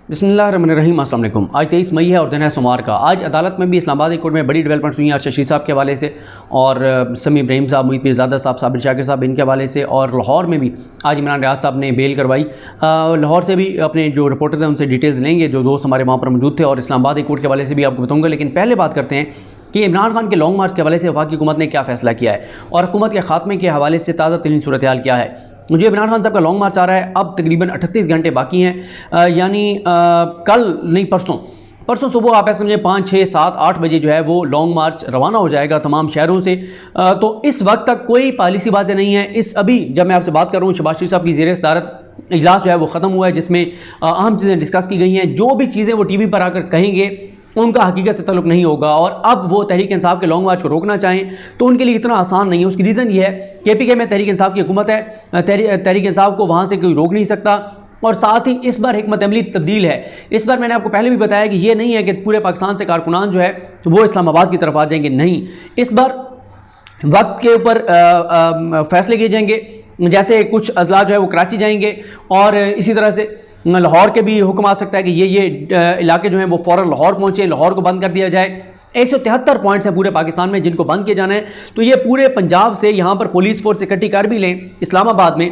बिस्मिल्लाहिर्रहमानिर्रहीम। अस्सलाम वालेकुम। आज 23 मई है और दिन है सोमवार का। आज अदालत में भी इस्लामाबाद कोर्ट में बड़ी डेवलपमेंट्स हुई हैं अरशद शीर साहब के हवाले से और समी इब्राहिम साहब, मोहित पीरज़ादा साहब, साबिर शाकिर साहब, इनके हवाले से। और लाहौर में भी आज इमरान रियाज साहब ने बेल करवाई। लाहौर से भी अपने जो रिपोर्टर्स हैं उनसे डिटेल्स लेंगे, जो दोस्त हमारे वहाँ पर मौजूद थे, और इस्लामाबाद कोर्ट के हवाले से भी आपको बताऊँगा। लेकिन पहले बात करते हैं कि इमरान खान के लॉन्ग मार्च के हवाले से वफाकी हुकूमत ने क्या फ़ैसला किया है और हुकूमत के खात्मे के हवाले से ताज़ा तरीन सूरत हाल क्या है। जो इमरान खान साहब का लॉन्ग मार्च आ रहा है, अब तकरीबन 38 घंटे बाकी हैं, यानी कल नहीं परसों सुबह आप ऐसे समझें 5, 6, 7, 8 बजे जो है वो लॉन्ग मार्च रवाना हो जाएगा तमाम शहरों से। तो इस वक्त तक कोई पॉलिसी बातें नहीं है। अभी जब मैं आपसे बात कर रहा हूँ, शहबाज शरीफ साहब की ज़ेर सदारत इजलास जो है वो ख़त्म हुआ है, जिसमें अहम चीज़ें डिस्कस की गई हैं। जो भी चीज़ें वो टीवी पर आकर कहेंगे उनका हकीकत से ताल्लुक़ नहीं होगा। और अब वो तहरीक इंसाफ के लॉन्ग मार्च को रोकना चाहें तो उनके लिए इतना आसान नहीं है। उसकी रीज़न ये है कि PK में तहरीक इंसाफ की हुकूमत है, तहरीक इंसाफ को वहाँ से कोई रोक नहीं सकता। और साथ ही इस बार हिकमत अमली तब्दील है। इस बार मैंने आपको पहले भी बताया कि ये नहीं है कि पूरे पाकिस्तान से कारकुनान जो है वो इस्लामाबाद की तरफ आ जाएंगे, नहीं। इस बार वक्त के ऊपर फैसले किए जाएंगे। जैसे कुछ अजला जो है वो कराची जाएंगे और इसी तरह से लाहौर के भी हुक्म आ सकता है कि ये इलाके जो हैं वो फ़ौरन लाहौर पहुँचे, लाहौर को बंद कर दिया जाए। 173 पॉइंट्स हैं पूरे पाकिस्तान में जिनको बंद किए जाना है। तो ये पूरे पंजाब से यहाँ पर पुलिस फोर्स इकट्ठी कर भी लें इस्लामाबाद में,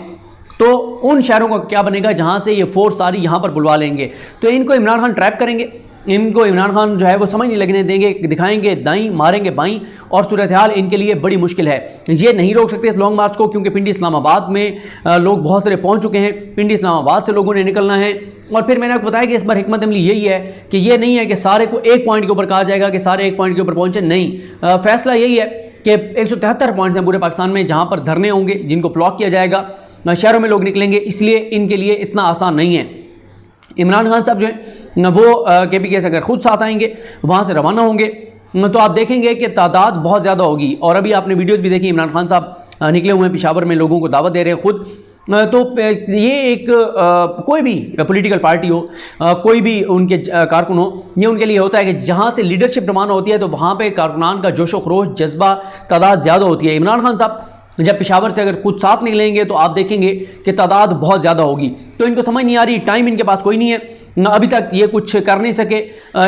तो उन शहरों का क्या बनेगा जहाँ से ये फोर्स सारी यहाँ पर बुलवा लेंगे। तो इनको इमरान खान ट्रैप करेंगे, इनको इमरान खान जो है वो समझ नहीं लगने देंगे, दिखाएंगे दाईं मारेंगे बाईं, और सूरत हाल इनके लिए बड़ी मुश्किल है। ये नहीं रोक सकते इस लॉन्ग मार्च को, क्योंकि पिंडी इस्लामाबाद में लोग बहुत सारे पहुंच चुके हैं। पिंडी इस्लामाबाद से लोगों ने निकलना है। और फिर मैंने आपको बताया कि इस बार हिकमत अमली यही है कि ये नहीं है कि सारे को एक पॉइंट के ऊपर कहा जाएगा कि सारे एक पॉइंट के ऊपर पहुँचे, नहीं। फैसला यही है कि 173 पॉइंट्स हैं पूरे पाकिस्तान में जहाँ पर धरने होंगे, जिनको ब्लॉक किया जाएगा, शहरों में लोग निकलेंगे, इसलिए इनके लिए इतना आसान नहीं है। इमरान खान साहब जो है वो KPK से अगर खुद साथ आएंगे, वहाँ से रवाना होंगे, तो आप देखेंगे कि तादाद बहुत ज़्यादा होगी। और अभी आपने वीडियोस भी देखी, इमरान खान साहब निकले हुए हैं पेशावर में, लोगों को दावत दे रहे हैं खुद। तो ये एक कोई भी पॉलिटिकल पार्टी हो, कोई भी उनके कारकुन हो, ये उनके लिए होता है कि जहाँ से लीडरशिप रवाना होती है तो वहाँ पे कारकुनान का जोश व खरोश, जज्बा, तादाद ज़्यादा होती है। इमरान खान साहब जब पेशावर से अगर खुद साथ निकलेंगे तो आप देखेंगे कि तादाद बहुत ज़्यादा होगी। तो इनको समझ नहीं आ रही, टाइम इनके पास कोई नहीं है, अभी तक ये कुछ कर नहीं सके।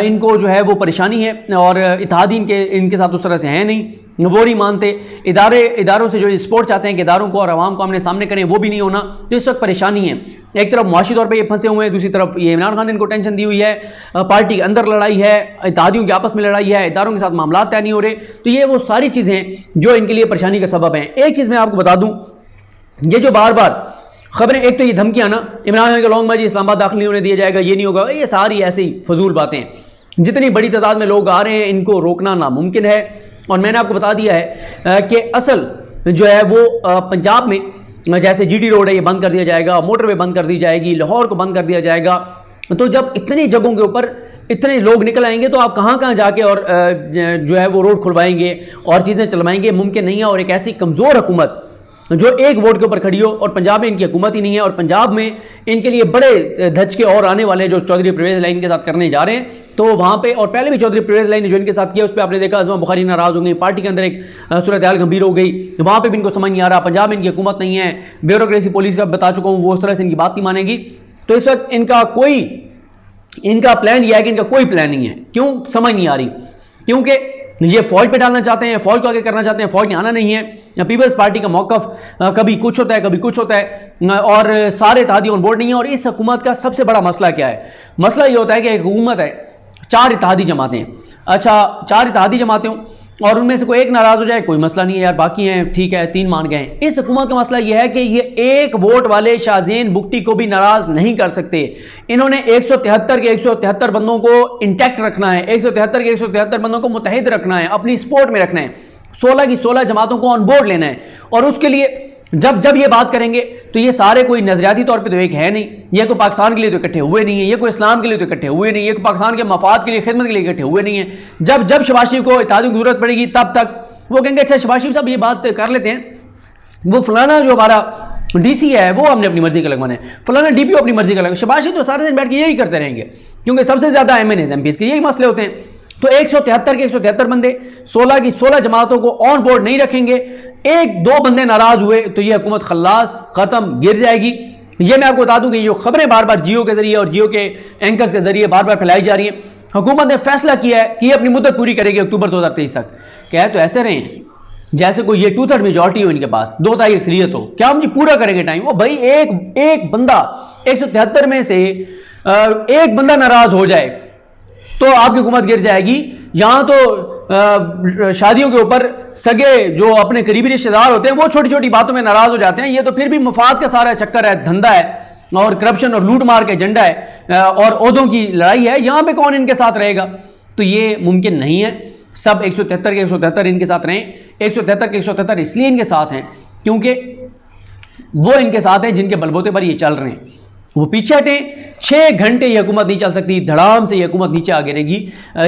इनको जो है वो परेशानी है और इत्तेहादी इनके साथ उस तरह से हैं नहीं, वो नहीं मानते। इदारों से जो सपोर्ट चाहते हैं कि इदारों को और आवाम को आमने सामने करें, वो भी नहीं होना। तो इस वक्त परेशानी है। एक तरफ मुआशी तौर पे ये फंसे हुए हैं, दूसरी तरफ ये इमरान खान ने इनको टेंशन दी हुई है, पार्टी के अंदर लड़ाई है, इत्तेहादियों की आपस में लड़ाई है, इदारों के साथ मामला तय नहीं हो रहे। तो ये वो सारी चीज़ें हैं जो इनके लिए परेशानी का सबब हैं। एक चीज़ मैं आपको बता दूँ, ये जो बार बार खबरें, एक तो ये धमकियाँ ना, इमरान खान का लॉन्ग मार्च इस्लामाबाद दाखिल नहीं होने दिया जाएगा, ये नहीं होगा, ये सारी ऐसी फजूल बातें हैं। जितनी बड़ी तादाद में लोग आ रहे हैं, इनको रोकना नामुमकिन है। और मैंने आपको बता दिया है कि असल जो है वो पंजाब में जैसे GT रोड है, ये बंद कर दिया जाएगा, मोटरवे बंद कर दी जाएगी, लाहौर को बंद कर दिया जाएगा। तो जब इतनी जगहों के ऊपर इतने लोग निकल आएंगे तो आप कहाँ कहाँ जाके और जो है वो रोड खुलवाएंगे और चीज़ें चलवाएंगे, मुमकिन नहीं है। और एक ऐसी कमज़ोर हुकूमत जो एक वोट के ऊपर खड़ी हो, और पंजाब में इनकी हुकूमत ही नहीं है, और पंजाब में इनके लिए बड़े धचके और आने वाले जो चौधरी परवेज़ लाइन के साथ करने जा रहे हैं। तो वहाँ पे, और पहले भी चौधरी परवेज़ लाइन ने जो इनके साथ किया उस पर आपने देखा अज़मा बुखारी नाराज़ हो गई, पार्टी के अंदर एक सूरत हाल गंभीर हो गई। वहाँ पे भी इनको समझ नहीं आ रहा, पंजाब में इनकी हुकूमत नहीं है, ब्यूरोक्रेसी पुलिस का बता चुका हूँ, वो उस तरह से इनकी बात नहीं मानेगी। तो इस वक्त इनका प्लान यह है कि इनका कोई प्लान नहीं है। क्यों समझ नहीं आ रही? क्योंकि ये फौज पे डालना चाहते हैं, फौज को आगे करना चाहते हैं, फौज ने आना नहीं है। पीपल्स पार्टी का मौकफ कभी कुछ होता है, कभी कुछ होता है, और सारे इत्तेहादी ऑन बोर्ड नहीं है। और इस हुकूमत का सबसे बड़ा मसला क्या है? मसला ये होता है कि एक हुकूमत है, 4 इत्तेहादी जमातें, अच्छा 4 इत्तेहादी जमातें हों और उनमें से कोई एक नाराज़ हो जाए, कोई मसला नहीं है यार, बाकी हैं ठीक है, 3 मान गए हैं। इस हुकूमत का मसला यह है कि ये एक वोट वाले शाहजेन बुगटी को भी नाराज़ नहीं कर सकते। इन्होंने 173 के 173 बंदों को इंटैक्ट रखना है, 173 के 173 बंदों को मुतहिद रखना है, अपनी सपोर्ट में रखना है, 16 की 16 जमातों को ऑन बोर्ड लेना है। और उसके लिए जब ये बात करेंगे तो ये सारे कोई नजरियाती तौर पे तो एक है नहीं, ये कोई पाकिस्तान के लिए तो इकट्ठे हुए नहीं है, ये कोई इस्लाम के लिए तो इकट्ठे हुए नहीं है, ये कोई पाकिस्तान के मफाद के लिए, खिदमत के लिए इकट्ठे हुए नहीं है। जब शहबाज शरीफ को इत्तेहादियों की जरूरत पड़ेगी तब तक वो कहेंगे अच्छा शहबाज शरीफ साहब ये बात कर लेते हैं, वो फलाना जो हमारा DC है वो हमने अपनी मर्जी का लगवाना है, फलाना DPO अपनी मर्जी का लगवाना है। शहबाज शरीफ तो सारे दिन बैठ के यही करते रहेंगे, क्योंकि सबसे ज्यादा MNAs MPs के यही मसले होते हैं। तो 173 के 173 बंदे 16 की 16 जमातों को ऑन बोर्ड नहीं रखेंगे। 1-2 बंदे नाराज हुए तो ये हुकूमत खल्लास, खत्म, गिर जाएगी। ये मैं आपको बता दूं कि जो खबरें बार बार जियो के जरिए और जियो के एंकर्स के जरिए बार बार फैलाई जा रही हैं, हुकूमत ने फैसला किया है कि ये अपनी मुद्दत पूरी करेगी अक्टूबर 2023 तक। कह तो ऐसे रहे हैं जैसे कोई ये 2/3 मेजॉरिटी हो इनके पास, 2 तारीख अक्सरियत हो, क्या हम जी पूरा करेंगे टाइम? वो भाई एक बंदा 173 में से एक बंदा नाराज हो जाए तो आपकी हुकूमत गिर जाएगी। यहां तो शादियों के ऊपर सगे जो अपने करीबी रिश्तेदार होते हैं वो छोटी छोटी बातों में नाराज हो जाते हैं, ये तो फिर भी मफाद का सारा चक्कर है, धंधा है और करप्शन और लूट मार का एजेंडा है और ओहदों की लड़ाई है। यहां पे कौन इनके साथ रहेगा? तो ये मुमकिन नहीं है। सब 173 के 173 इनके साथ रहें। 173 के 173 इसलिए इनके साथ हैं क्योंकि वो इनके साथ हैं जिनके बलबूते पर ये चल रहे हैं। वो पीछे हटें, 6 घंटे ये हुकूमत नहीं चल सकती, धड़ाम से ये हुकूमत नीचे आ गिरेगी।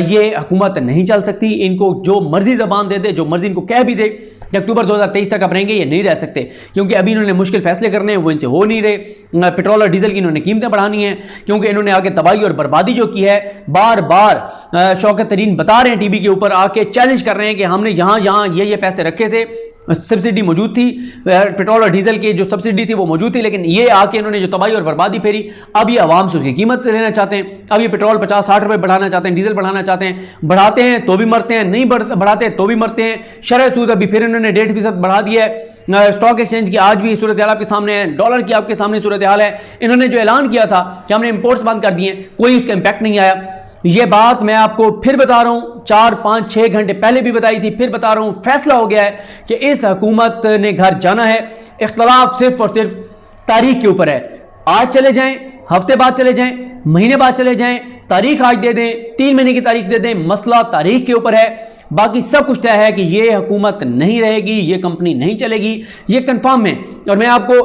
ये हुकूमत नहीं चल सकती। इनको जो मर्जी जबान दे दे, जो मर्जी इनको कह भी दे कि अक्टूबर 2023 तक अब रहेंगे, ये नहीं रह सकते क्योंकि अभी इन्होंने मुश्किल फैसले करने हैं, वो इनसे हो नहीं रहे। पेट्रोल और डीजल की इन्होंने कीमतें बढ़ानी है क्योंकि इन्होंने आगे तबाही और बर्बादी जो की है, बार बार शौकत तरीन बता रहे हैं टीवी के ऊपर आके, चैलेंज कर रहे हैं कि हमने यहाँ ये पैसे रखे थे, सब्सिडी मौजूद थी, पेट्रोल और डीजल की जो सब्सिडी थी वो मौजूद थी, लेकिन ये आके इन्होंने जो तबाही और बर्बादी फेरी, अब ये आवाम से उसकी कीमत लेना चाहते हैं। अब ये पेट्रोल 50-60 रुपए बढ़ाना चाहते हैं, डीजल बढ़ाना चाहते हैं। बढ़ाते हैं तो भी मरते हैं, नहीं बढ़ाते तो भी मरते हैं। शरह सूद अभी फिर इन्होंने 1.5% बढ़ा दिया है। स्टॉक एक्सचेंज की आज भी सूरत हाल आपके सामने है, डॉलर की आपके सामने सूरत हाल है। इन्होंने जो ऐलान किया था कि हमने इंपोर्ट्स बंद कर दिए, कोई उसका इंपैक्ट नहीं आया। ये बात मैं आपको फिर बता रहा हूं, 4-5-6 घंटे पहले भी बताई थी, फिर बता रहा हूं, फैसला हो गया है कि इस हुकूमत ने घर जाना है। इख्तलाफ सिर्फ और सिर्फ तारीख के ऊपर है। आज चले जाएं, हफ्ते बाद चले जाएं, महीने बाद चले जाएं, तारीख आज दे दें, 3 महीने की तारीख दे दें, मसला तारीख के ऊपर है। बाकी सब कुछ तय है कि ये हुकूमत नहीं रहेगी, ये कंपनी नहीं चलेगी, ये कंफर्म है। और मैं आपको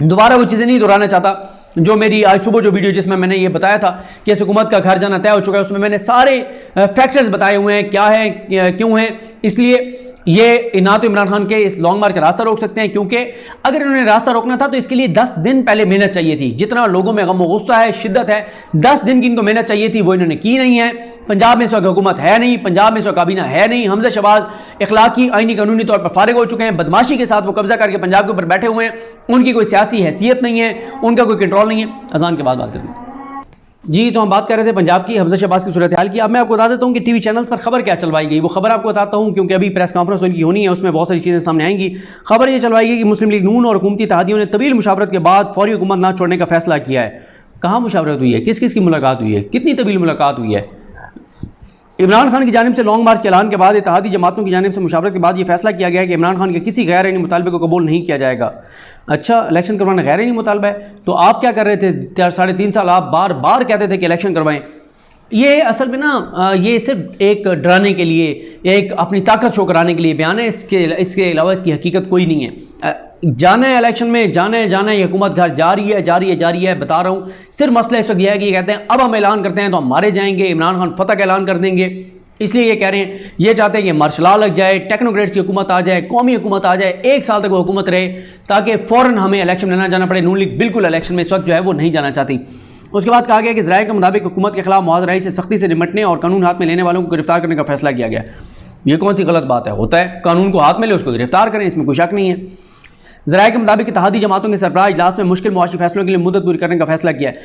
दोबारा वो चीज़ें नहीं दोहराना चाहता जो मेरी आज सुबह जो वीडियो जिसमें मैंने ये बताया था कि इस हुकूमत का घर जाना तय हो चुका है, उसमें मैंने सारे फैक्टर्स बताए हुए हैं, क्या है क्यों है। इसलिए ये ना तो इमरान खान के इस लॉन्ग मार्च का रास्ता रोक सकते हैं, क्योंकि अगर इन्होंने रास्ता रोकना था तो इसके लिए 10 दिन पहले मेहनत चाहिए थी। जितना लोगों में गम गुस्सा है, शिद्दत है, 10 दिन की इनको मेहनत चाहिए थी, वो इन्होंने की नहीं है। पंजाब में इस वक्त हुकूमत है नहीं, पंजाब में इस वक्त काबीना है नहीं। हमजा शहबाज इखलाकी आईनी कानूनी तौर पर फारिग हो चुके हैं, बदमाशी के साथ वो कब्जा करके पंजाब के ऊपर बैठे हुए हैं। उनकी कोई सियासी हैसियत नहीं है, उनका कोई कंट्रोल नहीं है। अजान के बाद बात करेंगे जी। तो हम बात कर रहे थे पंजाब की, हमजा शहबाज की सूरत हाल की। अब मैं आपको बता देता हूँ कि टीवी चैनल्स पर खबर क्या चलवाई गई। वो खबर आपको बताता हूँ क्योंकि अभी प्रेस कॉन्फ्रेंस उनकी होनी है, उसमें बहुत सारी चीज़ें सामने आएंगी। खबर ये चलवाई गई कि मुस्लिम लीग नून और हुकूमती इत्तेहादियों ने तवील मुशावरत के बाद फौरी हुकूमत ना छोड़ने का फैसला किया है। कहाँ मुशावरत हुई है, किस किस की मुलाकात हुई है, कितनी तवील मुलाकात हुई है? इमरान खान की जानिब से लॉन्ग मार्च के ऐलान के बाद इत्तेहादी जमातों की जानिब से मुशावरत के बाद ये फैसला किया गया है कि इमरान खान के किसी गैर आईनी मुतालबे को कबूल नहीं किया जाएगा। अच्छा, इलेक्शन करवाना गैर आईनी मुतालबा है, तो आप क्या कर रहे थे 3.5 साल? आप बार बार कहते थे कि इलेक्शन करवाएं। ये असल में ना ये सिर्फ एक डराने के लिए, एक अपनी ताकत शो कराने के लिए बयान है। इसके अलावा इसकी हकीकत कोई नहीं है। जाना है इलेक्शन में, जाना है, ये हुकूमत घर जा रही है, बता रहा हूँ। सिर्फ मसला इस वक्त यह है कि ये कहते हैं अब हम ऐलान करते हैं तो हम मारे जाएंगे, इमरान खान फतह का ऐलान कर देंगे, इसलिए ये कह रहे हैं। ये चाहते हैं कि मार्शल लॉ लग जाए, टेक्नोक्रेट्स की हुकूमत आ जाए, कौमी हुकूमत आ जाए, 1 साल तक वो हुकूमत रहे ताकि फ़ौरन हमें इलेक्शन में ना जाना पड़े। नून लीग बिल्कुल इलेक्शन में इस वक्त जो है वो नहीं जाना चाहती। उसके बाद कहा गया कि ज़राए के मुताबिक हुकूमत के खिलाफ मुआज़राई से सख्ती से निपटने और कानून हाथ में लेने वालों को गिरफ्तार करने का फैसला किया गया। ये कौन सी गलत बात है? होता है, कानून को हाथ में ले, उसको गिरफ्तार करें, इसमें कोई शक नहीं है। ज़राए के मुताबिक इत्तेहादी जमातों के सरबराह इजलास में मुश्किल मुआशी फैसलों के लिए मुद्दत पूरी करने का फैसला किया है।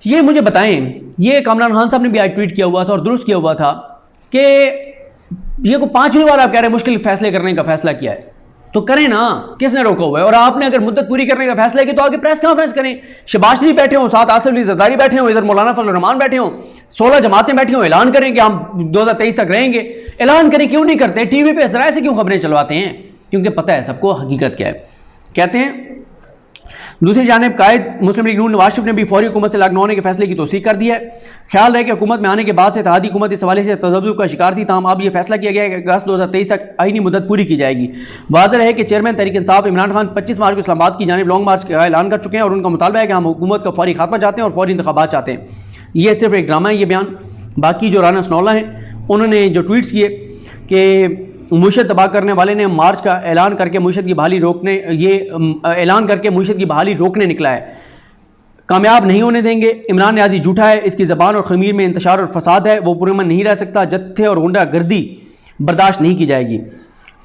ये मुझे बताएं, ये इमरान खान साहब ने भी आज ट्वीट किया हुआ था और दुरुस्त किया हुआ था कि ये को 5वीं बार आप कह रहे हैं मुश्किल फैसले करने का फैसला किया है, तो करें ना, किसने रोका हुआ है? और आपने अगर मुद्दत पूरी करने का फैसला किया तो आगे प्रेस कॉन्फ्रेंस करें। शहबाज शरीफ बैठे हो, साथ आसिफ अली जरदारी बैठे हो, इधर मौलाना फजल रहमान बैठे हो, 16 जमातें बैठी हो, ऐलान करें कि हम 2023 तक रहेंगे। ऐलान करें, क्यों नहीं करते? टीवी पे ज़राए से क्यों खबरें चलवाते हैं? क्योंकि पता है सबको हकीकत क्या है। कहते हैं दूसरी जानिब कायद मुस्लिम लीग नून नवाज शरीफ ने भी फौरी हुकूमत से अलग न होने के फैसले की तौसीक कर दी है। ख्याल है कि हुकूमत में आने के बाद से इत्तेहादी हुकूमत इस हवाले से तज़ब्ज़ुब का शिकार थी, ताहम अब यह फैसला किया गया है कि अगस्त 2023 तक आईनी मुद्दत पूरी की जाएगी। वाज़ेह है कि चेयरमैन तहरीक इंसाफ इमरान खान 25 मार्च को इस्लामाबाद की जानिब लॉन्ग मार्च का ऐलान कर चुके हैं और उनका मुतालबा है कि हम हुकूमत का फौरी खात्मा चाहते हैं और फौरी इंतखाबात चाहते हैं। ये सिर्फ एक ड्रामा है ये बयान। बाकी जो राना सनौला हैं उन्होंने जो ट्वीट्स किए कि मुईशत तबाह करने वाले ने मार्च का ऐलान करके मुईशत की बहाली रोकने, ऐलान करके मुईशत की बहाली रोकने निकला है, कामयाब नहीं होने देंगे। इमरान न्याजी झूठा है, इसकी ज़बान और खमीर में इंतशार और फसाद है, वो पुरअमन नहीं रह सकता। जत्थे और गुंडा गर्दी बर्दाश्त नहीं की जाएगी।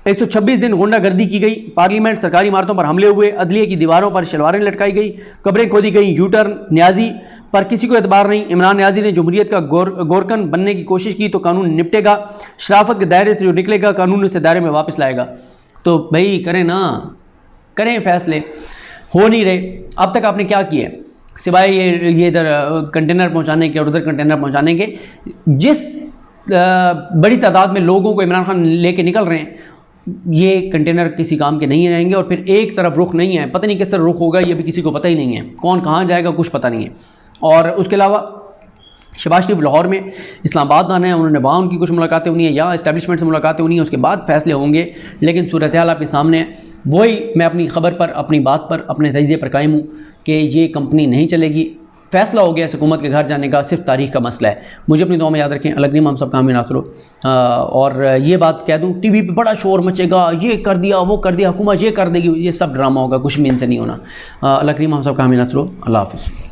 126 दिन गुंडागर्दी की गई, पार्लियामेंट सरकारी इमारतों पर हमले हुए, अदलिया की दीवारों पर शलवारें लटकाई गई, कब्रें खोदी गई, यूटर्न, न्याजी पर किसी को एतबार नहीं, इमरान न्याजी ने जमहूरियत का गोरकन बनने की कोशिश की तो कानून निपटेगा, शराफत के दायरे से जो निकलेगा कानून उसे दायरे में वापस लाएगा। तो भाई करें ना, करें फैसले, हो नहीं रहे। अब तक आपने क्या किया सिवाय ये इधर कंटेनर पहुंचाने के और उधर कंटेनर पहुंचाने के। जिस बड़ी तादाद में लोगों को इमरान खान लेके निकल रहे हैं, ये कंटेनर किसी काम के नहीं रहेंगे और फिर एक तरफ रुख नहीं है, पता नहीं किस तरह रुख होगा, ये भी किसी को पता ही नहीं है, कौन कहाँ जाएगा कुछ पता नहीं है। और उसके अलावा शहबाज शरीफ लाहौर में इस्लामाबाद आना है, उन्होंने वहाँ उनकी कुछ मुलाकातें हुई हैं, यहाँ इस्टेब्लिशमेंट से मुलाकातें हुई हैं, उसके बाद फैसले होंगे। लेकिन सूरत हाल आपके सामने है। वही मैं अपनी खबर पर, अपनी बात पर, अपने तजिए पर कायम हूँ कि ये कंपनी नहीं चलेगी। फैसला हो गया इस हुकूमत के घर जाने का, सिर्फ तारीख का मसला है। मुझे अपनी दुआ में याद रखें। अलग नहीं, हम सब काम नासरो। और ये बात कह दूँ, टीवी पे बड़ा शोर मचेगा, ये कर दिया वो कर दिया, हुकूमत ये कर देगी, ये सब ड्रामा होगा, कुछ भी इनसे नहीं होना। अलग नहीं, हम सब काम नासरो। अल्लाह हाफ़िज़।